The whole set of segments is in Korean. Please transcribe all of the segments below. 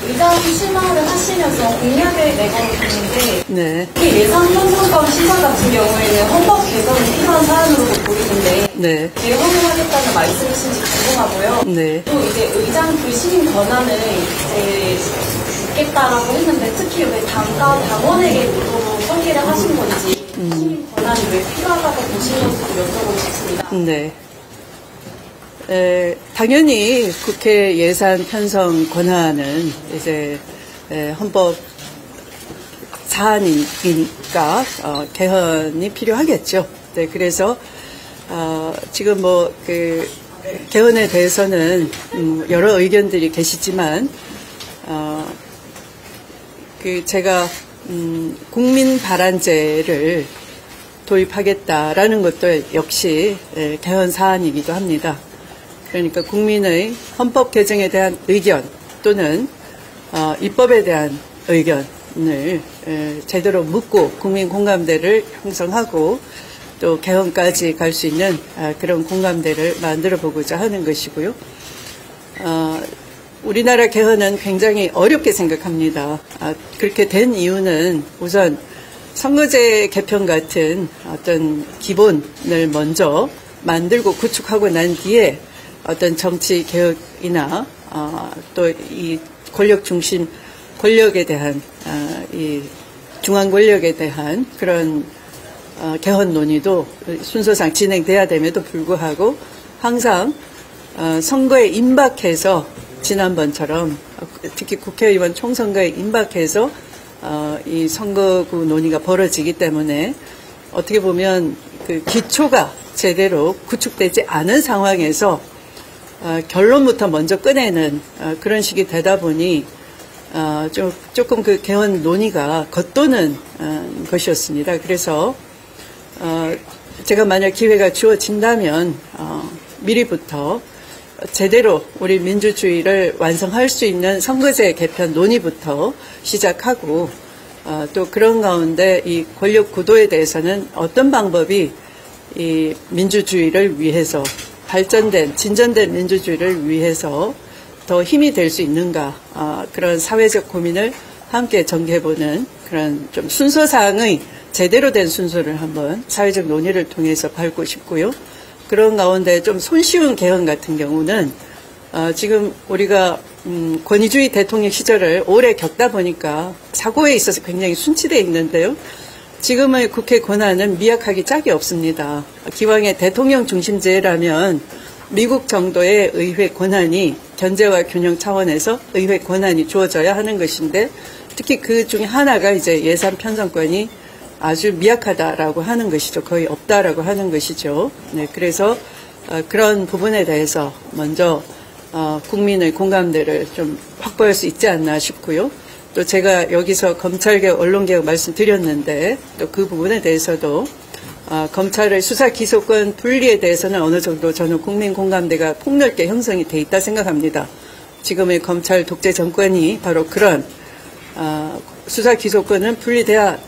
의장 출마를 하시면서 공약을 내걸었는데 네. 특히 예산 편성권 심사 같은 경우에는 헌법 개선이 필요한 사안으로 보이는데 네. 개헌을 하겠다는 말씀이신지 궁금하고요. 네. 또 이제 의장 불신 권한을 이제 묻겠다라고 했는데 특히 왜 당과 당원에게 모두 설계를 하신 건지 시민 권한이 왜 필요하다고 보신 건지도 여쭤보고 싶습니다. 네. 당연히 국회 예산 편성 권한은 이제 헌법 사안이니까 개헌이 필요하겠죠. 네, 그래서 지금 그 개헌에 대해서는 여러 의견들이 계시지만 제가 국민 발안제를 도입하겠다라는 것도 역시 개헌 사안이기도 합니다. 그러니까 국민의 헌법 개정에 대한 의견 또는 입법에 대한 의견을 제대로 묻고 국민 공감대를 형성하고 또 개헌까지 갈 수 있는 그런 공감대를 만들어 보고자 하는 것이고요. 우리나라 개헌은 굉장히 어렵게 생각합니다. 그렇게 된 이유는 우선 선거제 개편 같은 어떤 기본을 먼저 만들고 구축하고 난 뒤에 어떤 정치 개혁이나 또 이 권력 중심 권력에 대한 이 중앙 권력에 대한 그런 개헌 논의도 순서상 진행돼야 됨에도 불구하고 항상 선거에 임박해서 지난번처럼 특히 국회의원 총선거에 임박해서 이 선거구 논의가 벌어지기 때문에 어떻게 보면 그 기초가 제대로 구축되지 않은 상황에서 결론부터 먼저 꺼내는 그런 식이 되다 보니 조금 그 개헌 논의가 겉도는 것이었습니다. 그래서 제가 만약 기회가 주어진다면 미리부터 제대로 우리 민주주의를 완성할 수 있는 선거제 개편 논의부터 시작하고 또 그런 가운데 이 권력 구도에 대해서는 어떤 방법이 이 민주주의를 위해서 발전된 진전된 민주주의를 위해서 더 힘이 될 수 있는가 그런 사회적 고민을 함께 전개해보는 그런 좀 순서상의 제대로 된 순서를 한번 사회적 논의를 통해서 밟고 싶고요. 그런 가운데 좀 손쉬운 개헌 같은 경우는 지금 우리가 권위주의 대통령 시절을 오래 겪다 보니까 사고에 있어서 굉장히 순치되어 있는데요. 지금의 국회 권한은 미약하기 짝이 없습니다. 기왕의 대통령 중심제라면 미국 정도의 의회 권한이 견제와 균형 차원에서 의회 권한이 주어져야 하는 것인데 특히 그 중에 하나가 이제 예산 편성권이 아주 미약하다라고 하는 것이죠. 거의 없다라고 하는 것이죠. 네, 그래서 그런 부분에 대해서 먼저 국민의 공감대를 좀 확보할 수 있지 않나 싶고요. 또 제가 여기서 검찰개혁, 언론개혁 말씀드렸는데 또 그 부분에 대해서도 검찰의 수사 기소권 분리에 대해서는 어느 정도 저는 국민 공감대가 폭넓게 형성이 돼 있다 생각합니다. 지금의 검찰 독재 정권이 바로 그런 수사 기소권은 분리돼야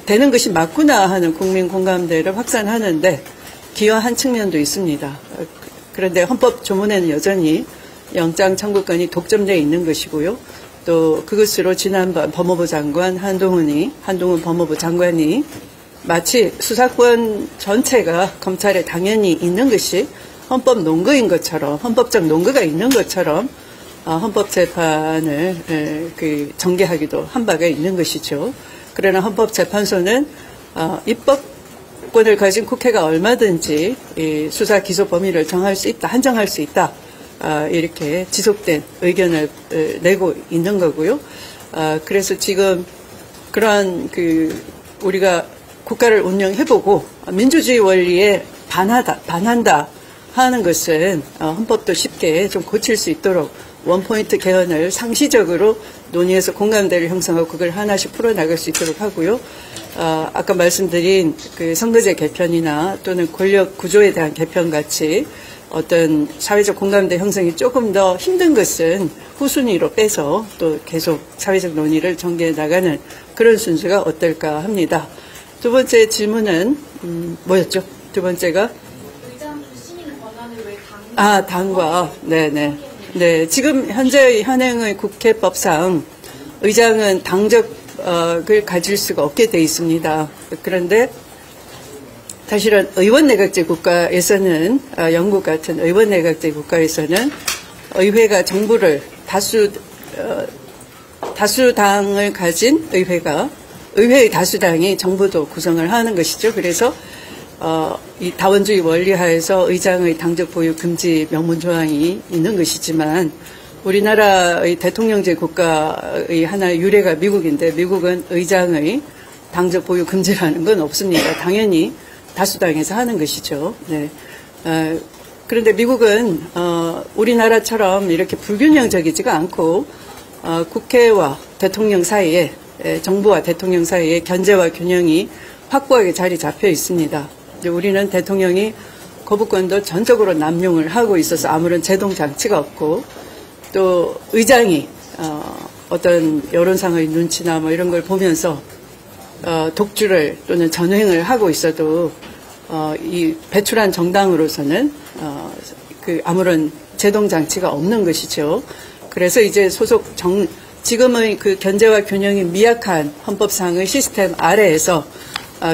되는 것이 맞구나 하는 국민 공감대를 확산하는데 기여한 측면도 있습니다. 그런데 헌법 조문에는 여전히 영장 청구권이 독점되어 있는 것이고요. 또 그것으로 지난번 법무부 장관 한동훈 법무부 장관이 마치 수사권 전체가 검찰에 당연히 있는 것이 헌법 논거인 것처럼 헌법적 논거가 있는 것처럼 헌법재판을 전개하기도 한 바가 있는 것이죠. 그러나 헌법재판소는 입법권을 가진 국회가 얼마든지 이 수사 기소 범위를 정할 수 있다, 한정할 수 있다. 이렇게 지속된 의견을 내고 있는 거고요. 그래서 지금 그러한 우리가 국가를 운영해보고 민주주의 원리에 반한다 하는 것은 헌법도 쉽게 좀 고칠 수 있도록 원포인트 개헌을 상시적으로 논의해서 공감대를 형성하고 그걸 하나씩 풀어나갈 수 있도록 하고요. 아까 말씀드린 그 선거제 개편이나 또는 권력 구조에 대한 개편 같이 어떤 사회적 공감대 형성이 조금 더 힘든 것은 후순위로 빼서 또 계속 사회적 논의를 전개해 나가는 그런 순서가 어떨까 합니다. 두 번째 질문은 뭐였죠? 두 번째가 의장 불신임 권한을 왜 당과 네네. 네, 지금 현재 현행의 국회법상 의장은 당적을 가질 수가 없게 돼 있습니다. 그런데 사실은 의원 내각제 국가에서는 영국 같은 의원 내각제 국가에서는 의회가 정부를 다수당을 가진 의회의 다수당이 정부도 구성을 하는 것이죠. 그래서 이 다원주의 원리하에서 의장의 당적 보유 금지 명문 조항이 있는 것이지만 우리나라의 대통령제 국가의 하나의 유래가 미국인데 미국은 의장의 당적 보유 금지라는 건 없습니다. 당연히 다수당에서 하는 것이죠. 네. 그런데 미국은 우리나라처럼 이렇게 불균형적이지가 않고 국회와 대통령 사이에 정부와 대통령 사이에 견제와 균형이 확고하게 자리 잡혀 있습니다. 우리는 대통령이 거부권도 전적으로 남용을 하고 있어서 아무런 제동 장치가 없고 또 의장이 어떤 여론상의 눈치나 뭐 이런 걸 보면서 독주를 또는 전횡을 하고 있어도 이 배출한 정당으로서는 아무런 제동 장치가 없는 것이죠. 그래서 이제 지금의 그 견제와 균형이 미약한 헌법상의 시스템 아래에서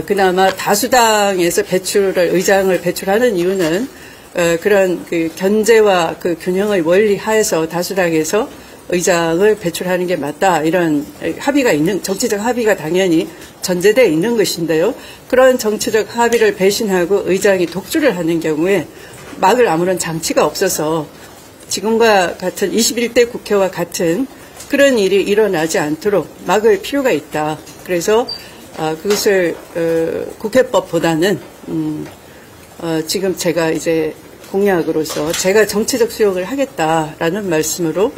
그나마 다수당에서 의장을 배출하는 이유는 그런 그 견제와 그 균형의 원리 하에서 다수당에서 의장을 배출하는 게 맞다 이런 정치적 합의가 당연히 전제되어 있는 것인데요. 그런 정치적 합의를 배신하고 의장이 독주를 하는 경우에 막을 아무런 장치가 없어서 지금과 같은 21대 국회와 같은 그런 일이 일어나지 않도록 막을 필요가 있다. 그래서 그것을 국회법보다는 지금 제가 이제 공약으로서 제가 정치적 수용을 하겠다라는 말씀으로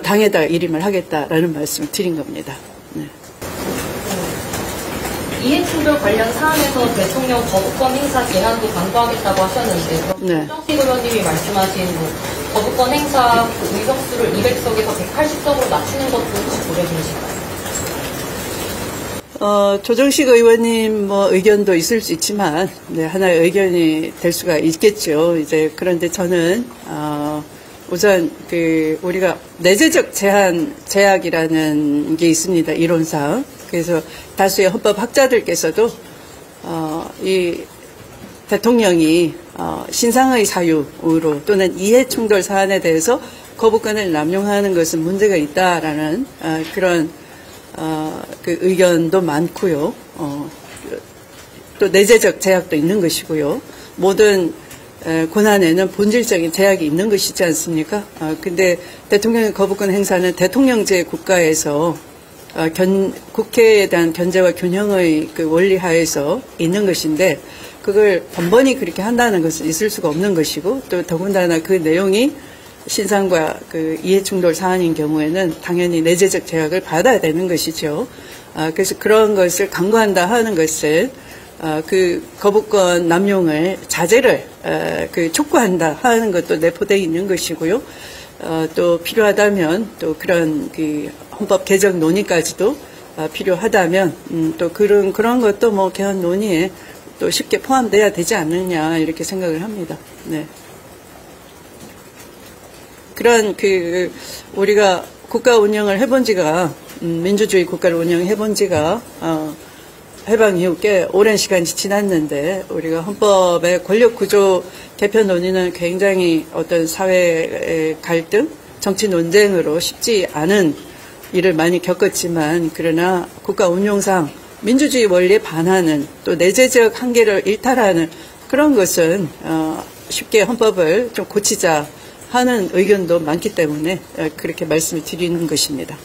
당에다 일임을 하겠다라는 말씀을 드린 겁니다. 네. 이해충돌 관련 사안에서 대통령 거부권 행사 제한도 강구하겠다고 하셨는데 네. 조정식 의원님이 말씀하신 거부권 행사 의석수를 200석에서 180석으로 낮추는 것도 혹시 고려 중이신가요? 조정식 의원님 의견도 있을 수 있지만 네, 하나의 의견이 될 수가 있겠죠. 이제 그런데 저는 우선 우리가 내재적 제약이라는 게 있습니다. 이론상. 그래서 다수의 헌법학자들께서도 이 대통령이 신상의 사유로 또는 이해충돌 사안에 대해서 거부권을 남용하는 것은 문제가 있다라는 그런 그 의견도 많고요. 또 내재적 제약도 있는 것이고요. 모든 권한에는 본질적인 제약이 있는 것이지 않습니까? 근데 대통령의 거부권 행사는 대통령제 국가에서 국회에 대한 견제와 균형의 그 원리 하에서 있는 것인데 그걸 번번이 그렇게 한다는 것은 있을 수가 없는 것이고 또 더군다나 그 내용이 신상과 그 이해충돌 사안인 경우에는 당연히 내재적 제약을 받아야 되는 것이죠. 그래서 그런 것을 강구한다 하는 것을 그 거부권 남용을 자제를 촉구한다 하는 것도 내포되어 있는 것이고요. 또 필요하다면 또 그런 그 헌법 개정 논의까지도 필요하다면 또 그런 것도 개헌 논의에 또 쉽게 포함돼야 되지 않느냐 이렇게 생각을 합니다. 네. 그런 우리가 국가 운영을 해본 지가 민주주의 국가를 운영해본 지가 해방 이후 꽤 오랜 시간이 지났는데 우리가 헌법의 권력 구조 개편 논의는 굉장히 어떤 사회의 갈등, 정치 논쟁으로 쉽지 않은 일을 많이 겪었지만 그러나 국가 운용상 민주주의 원리에 반하는 또 내재적 한계를 일탈하는 그런 것은 쉽게 헌법을 좀 고치자 하는 의견도 많기 때문에 그렇게 말씀을 드리는 것입니다.